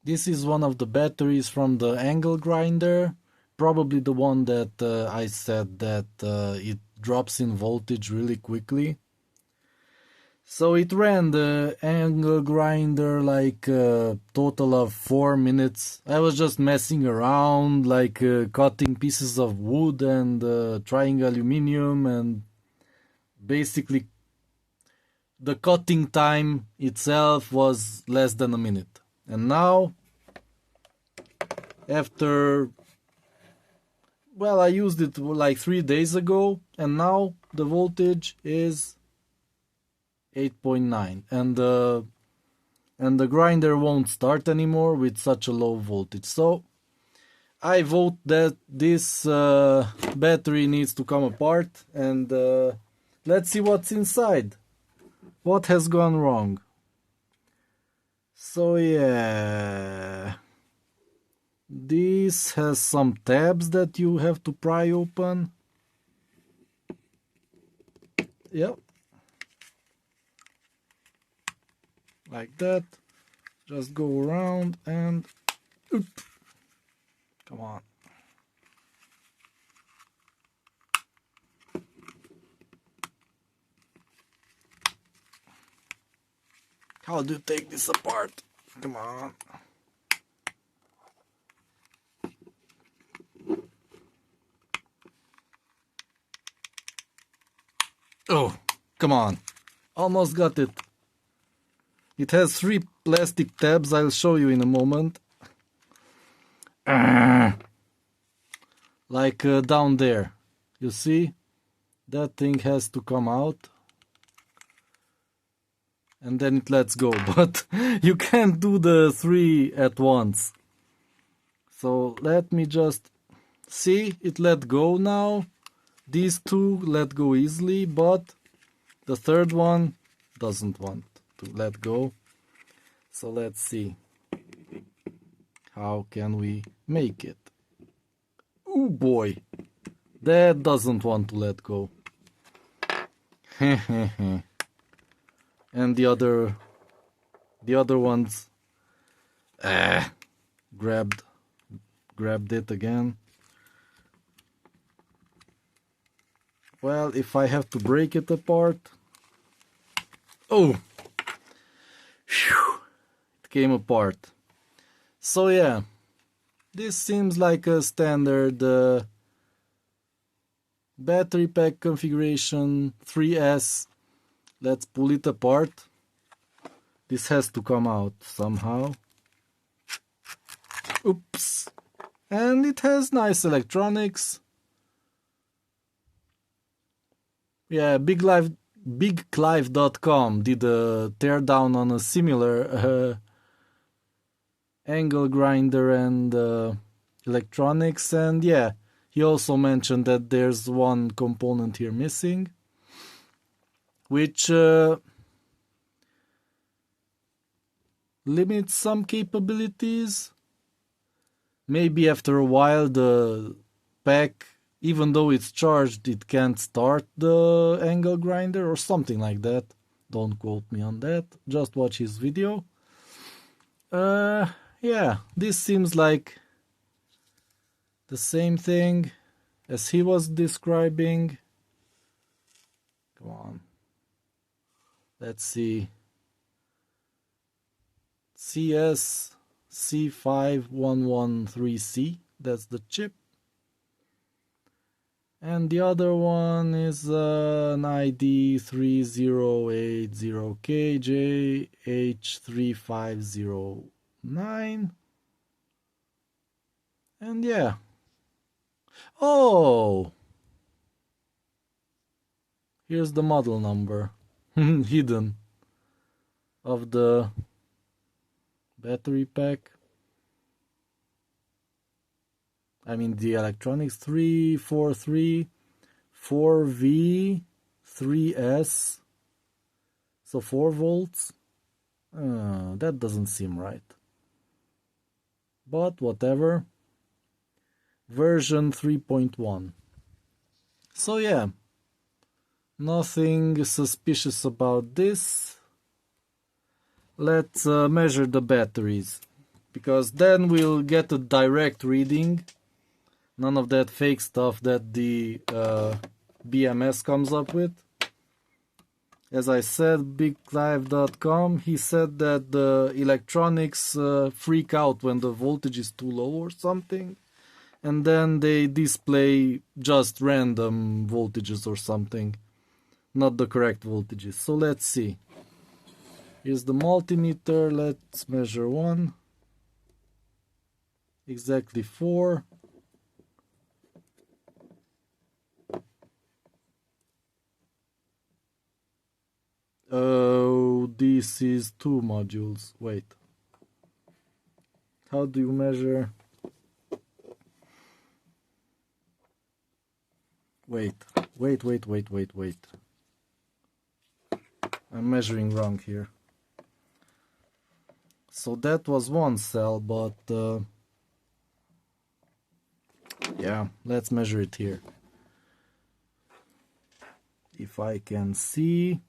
This is one of the batteries from the Angle Grinder, probably the one that I said that it drops in voltage really quickly. So it ran the Angle Grinder like a total of 4 minutes. I was just messing around, like cutting pieces of wood and trying aluminium, and basically the cutting time itself was less than a minute. And now, after, well, I used it like 3 days ago, and now the voltage is 8.9, and the grinder won't start anymore with such a low voltage. So I vote that this battery needs to come apart, and let's see what's inside. What has gone wrong? So yeah, this has some tabs that you have to pry open. Yep. Like that. Just go around and oop. Come on. How do you take this apart? Come on. Oh, come on. Almost got it. It has 3 plastic tabs, I'll show you in a moment. Like down there. You see? That thing has to come out. And then it lets go. But you can't do the 3 at once. So let me just... See? It let go now. These 2 let go easily, but the third one doesn't want to let go. So let's see. How can we make it? Oh boy. That doesn't want to let go. And the other ones grabbed it again. Well, if I have to break it apart. Oh, phew, it came apart. So yeah, this seems like a standard battery pack configuration 3S. Let's pull it apart. This has to come out somehow. Oops. And it has nice electronics. Yeah, BigClive.com did a teardown on a similar angle grinder and electronics, and yeah, he also mentioned that there's one component here missing, which limits some capabilities. Maybe after a while the pack, even though it's charged, it can't start the angle grinder or something like that. Don't quote me on that, just watch his video. Yeah, this seems like the same thing as he was describing. Come on. Let's see. CS-C5113C, that's the chip. And the other one is an ID3080KJH3509. And yeah. Oh! Here's the model number. Hidden. Of the battery pack. I mean the electronics. 343-4V-3S. So 4 volts. That doesn't seem right. But whatever. Version 3.1. So yeah. Nothing suspicious about this. Let's measure the batteries. because then we'll get a direct reading, none of that fake stuff that the BMS comes up with. As I said, BigClive.com, he said that the electronics freak out when the voltage is too low or something, and then they display just random voltages or something, not the correct voltages. So let's see. Here's the multimeter, let's measure one. Exactly 4. Oh, this is 2 modules. Wait. How do you measure? Wait. I'm measuring wrong here. So that was 1 cell, but yeah, let's measure it here. If I can see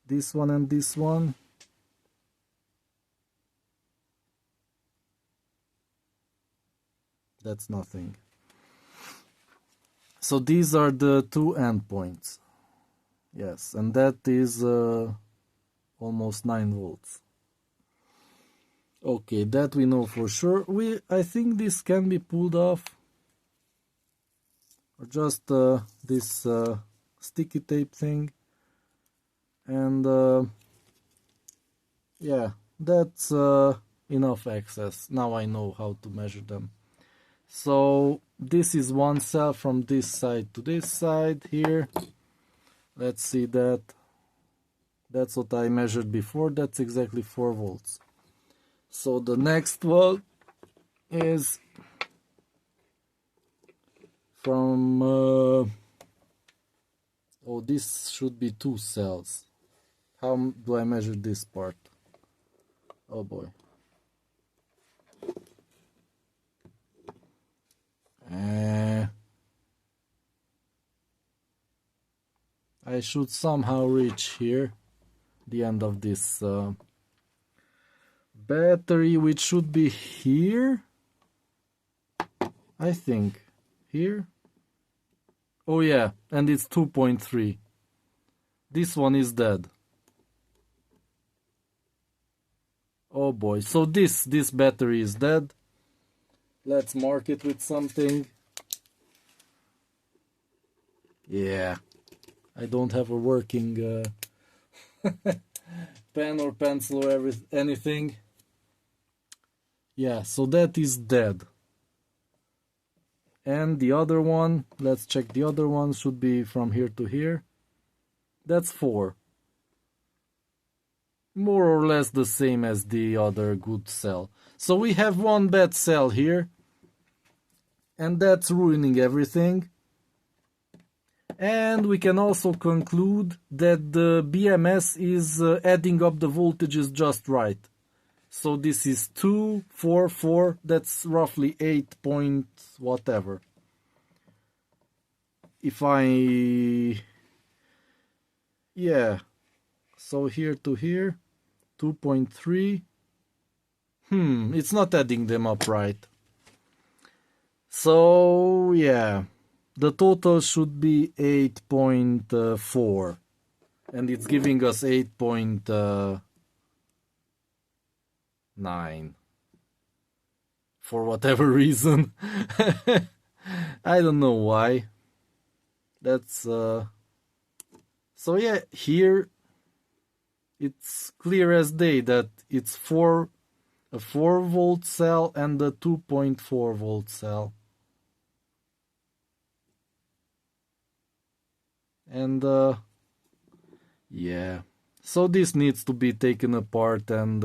this one and this one. That's nothing. So these are the 2 endpoints. Yes, and that is almost 9 volts. Okay, that we know for sure. I think this can be pulled off. Or just this sticky tape thing. And yeah, that's enough access. Now I know how to measure them. So this is 1 cell from this side to this side here. Let's see that. That's what I measured before. That's exactly 4 volts. So the next one is from oh, this should be 2 cells. How do I measure this part? Oh boy. I should somehow reach here, the end of this battery, which should be here, I think. Here? Oh yeah, and it's 2.3. This one is dead. Oh boy, so this battery is dead. Let's mark it with something. Yeah, I don't have a working pen or pencil or anything. Yeah, so that is dead. And the other one, let's check the other one, should be from here to here. That's 4. More or less the same as the other good cell. So we have 1 bad cell here. And that's ruining everything. And we can also conclude that the BMS is adding up the voltages just right. So this is 2, 4, 4, that's roughly 8 point whatever. If I... yeah, so here to here, 2.3. It's not adding them up right. So, yeah, the total should be 8.4. And it's giving us 8.9. For whatever reason. I don't know why. That's... so yeah, here it's clear as day that it's a 4 volt cell and a 2.4 volt cell. And yeah, so this needs to be taken apart, and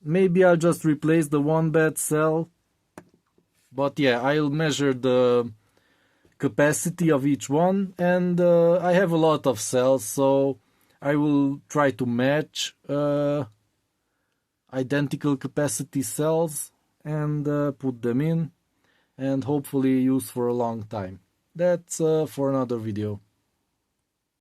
maybe I'll just replace the 1 bad cell. But yeah, I'll measure the capacity of each one, and I have a lot of cells, so I will try to match identical capacity cells and put them in, and hopefully use for a long time. That's for another video.